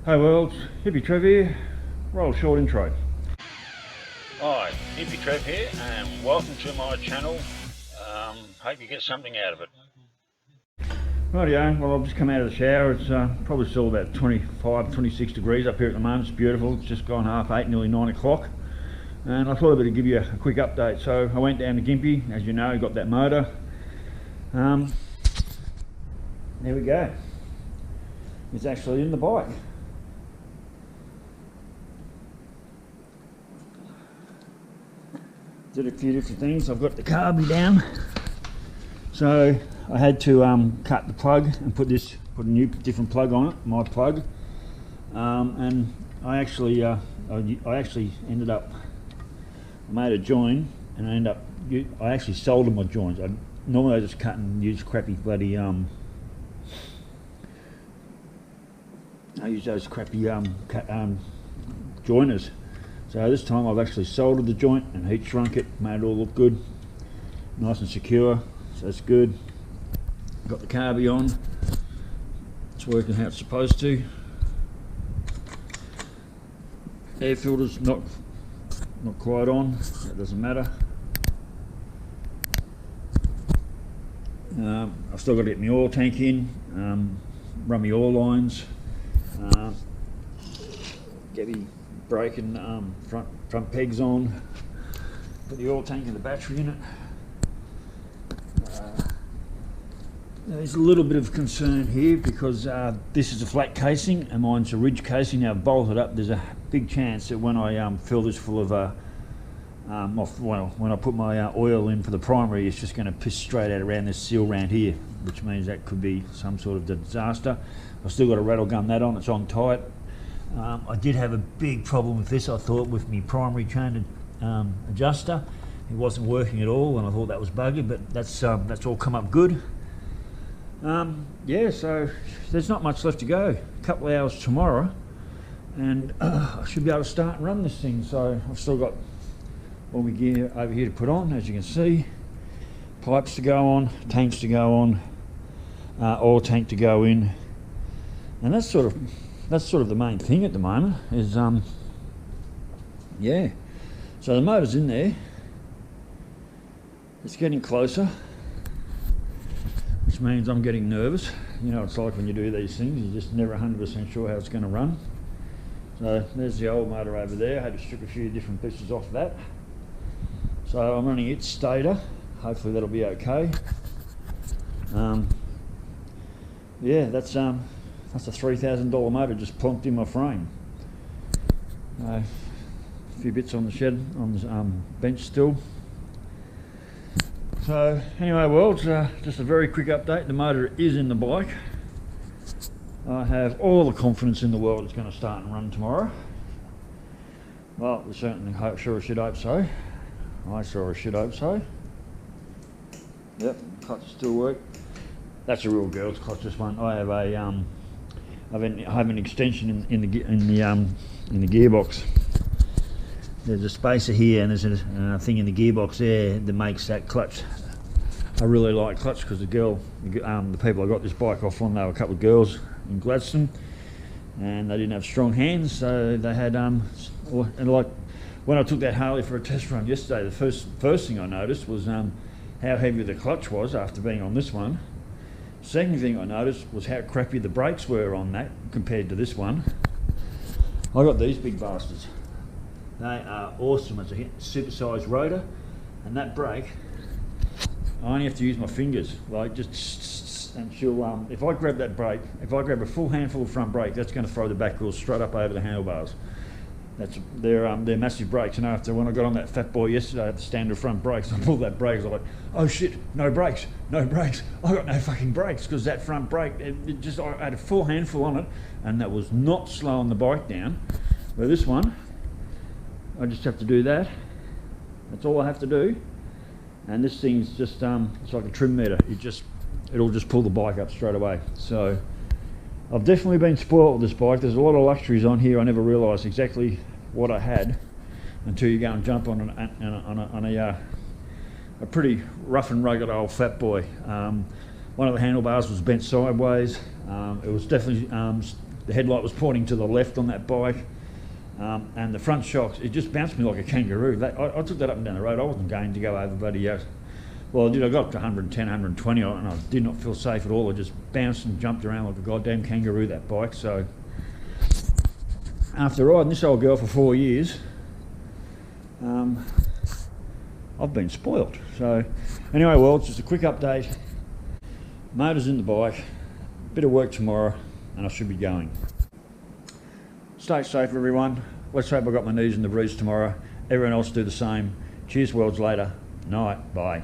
Hey world, Hippy Trev here. Roll short intro. Hi, Hippy Trev here, and welcome to my channel. Hope you get something out of it. Rightio, well I've just come out of the shower. It's probably still about 25, 26 degrees up here at the moment. It's beautiful. It's just gone 8:30, nearly 9 o'clock. And I thought I'd better give you a quick update. So I went down to Gympie, as you know, got that motor. There we go. It's actually in the bike. Did a few different things. I've got the carby down, so I had to cut the plug and put a new different plug on it, my plug, and I actually ended up, I made a join and I actually soldered my joints. Normally I just cut and use crappy bloody I use those crappy joiners. So this time I've actually soldered the joint and heat shrunk it, made it all look good, nice and secure, so that's good. Got the carby on, it's working how it's supposed to. Air filter's not quite on, that doesn't matter. I've still got to get my oil tank in, run my oil lines, get my brake and front pegs on, put the oil tank and the battery in it. There's a little bit of concern here because this is a flat casing and mine's a ridge casing. Now I've bolted up, there's a big chance that when I fill this full of when I put my oil in for the primary, it's just going to piss straight out around this seal round here, which means that could be some sort of disaster. I've still got to rattle gun that on, it's on tight. I did have a big problem with this, I thought, with my primary chain adjuster. It wasn't working at all and I thought that was buggy, but that's all come up good. Yeah, so there's not much left to go. A couple of hours tomorrow and I should be able to start and run this thing. So I've still got all my gear over here to put on, as you can see. Pipes to go on, tanks to go on, oil tank to go in, and that's sort of the main thing at the moment is yeah. So the motor's in there, it's getting closer, which means I'm getting nervous. You know, it's like when you do these things, you're just never 100% sure how it's going to run. So there's the old motor over there. I had to strip a few different pieces off that. So I'm running its stator, hopefully that'll be okay. Yeah, that's a $3,000 motor just plonked in my frame. A few bits on the shed, on the bench still. So anyway, world, just a very quick update. The motor is in the bike. I have all the confidence in the world it's going to start and run tomorrow. Well, we certainly sure should hope so. I sure should hope so. Yep, clutch still work. That's a real girl's clutch, this one. I have a I have an extension in the gearbox. There's a spacer here and there's a thing in the gearbox there that makes that clutch a really light clutch, because the people I got this bike off on, they were a couple of girls in Gladstone and they didn't have strong hands, so they had and like when I took that Harley for a test run yesterday, the first thing I noticed was how heavy the clutch was after being on this one. Second thing I noticed was how crappy the brakes were on that compared to this one. I got these big bastards. They are awesome. It's a supersized rotor, and that brake, I only have to use my fingers, like just, and she'll, if I grab that brake, if I grab a full handful of front brake, that's going to throw the back wheels straight up over the handlebars. They're massive brakes, and when I got on that fat boy yesterday at the standard front brakes, I pulled that brake, I was like, oh shit, no brakes, I got no fucking brakes, because that front brake, I had a full handful on it, and that was not slowing the bike down. But this one, I just have to do that, that's all I have to do, and this thing's just, it's like a trim meter, it'll just pull the bike up straight away. So I've definitely been spoiled with this bike. There's a lot of luxuries on here. I never realised exactly what I had until you go and jump on a pretty rough and rugged old fat boy. One of the handlebars was bent sideways. It was definitely the headlight was pointing to the left on that bike, and the front shocks, it just bounced me like a kangaroo. I took that up and down the road. I wasn't going to go over bloody well, I did. I got up to 110, 120 on it, and I did not feel safe at all. I just bounced and jumped around like a goddamn kangaroo, that bike. So after riding this old girl for 4 years, I've been spoilt. So anyway, well, it's just a quick update. Motor's in the bike, bit of work tomorrow, and I should be going. Stay safe, everyone. Let's hope I got my knees in the breeze tomorrow. Everyone else do the same. Cheers, worlds later. Night. Bye.